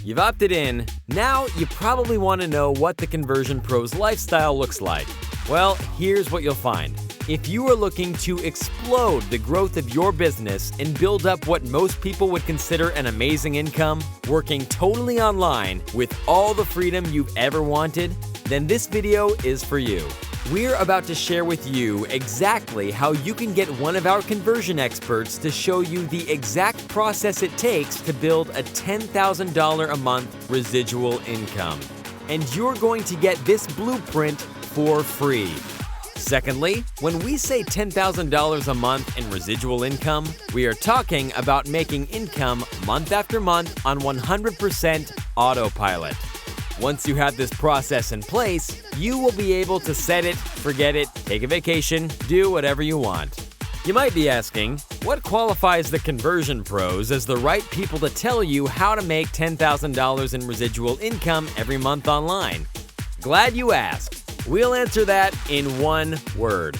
You've opted in. Now you probably want to know what the Conversion Pro's lifestyle looks like. Well, here's what you'll find. If you are looking to explode the growth of your business and build up what most people would consider an amazing income, working totally online with all the freedom you've ever wanted, then this video is for you. We're about to share with you exactly how you can get one of our conversion experts to show you the exact process it takes to build a $10,000 a month residual income. And you're going to get this blueprint for free. Secondly, when we say $10,000 a month in residual income, we are talking about making income month after month on 100% autopilot. Once you have this process in place, you will be able to set it, forget it, take a vacation, do whatever you want. You might be asking, what qualifies the Conversion Pros as the right people to tell you how to make $10,000 in residual income every month online? Glad you asked. We'll answer that in one word: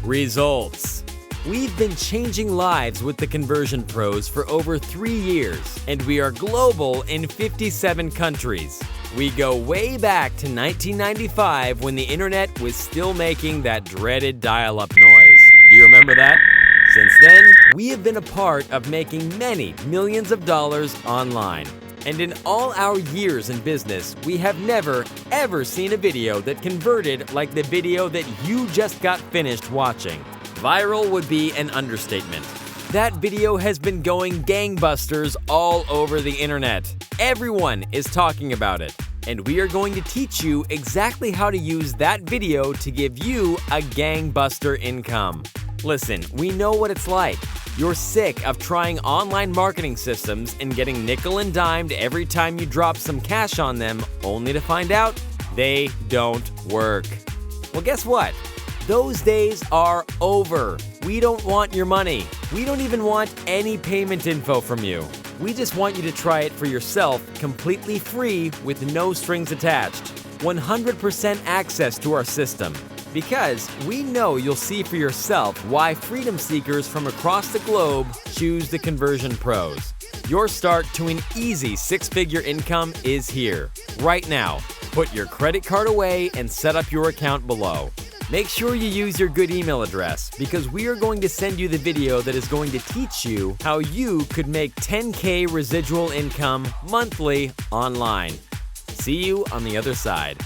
results. We've been changing lives with the Conversion Pros for over 3 years, and we are global in 57 countries. We go way back to 1995 when the internet was still making that dreaded dial-up noise. Do you remember that? Since then, we have been a part of making many millions of dollars online. And in all our years in business, we have never, ever seen a video that converted like the video that you just got finished watching. Viral would be an understatement. That video has been going gangbusters all over the internet. Everyone is talking about it. And we are going to teach you exactly how to use that video to give you a gangbuster income. Listen, we know what it's like. You're sick of trying online marketing systems and getting nickel and dimed every time you drop some cash on them, only to find out they don't work. Well, guess what? Those days are over. We don't want your money. We don't even want any payment info from you. We just want you to try it for yourself, completely free with no strings attached. 100% access to our system. Because we know you'll see for yourself why freedom seekers from across the globe choose the Conversion Pros. Your start to an easy six-figure income is here, right now. Put your credit card away and set up your account below. Make sure you use your good email address because we are going to send you the video that is going to teach you how you could make 10K residual income monthly online. See you on the other side.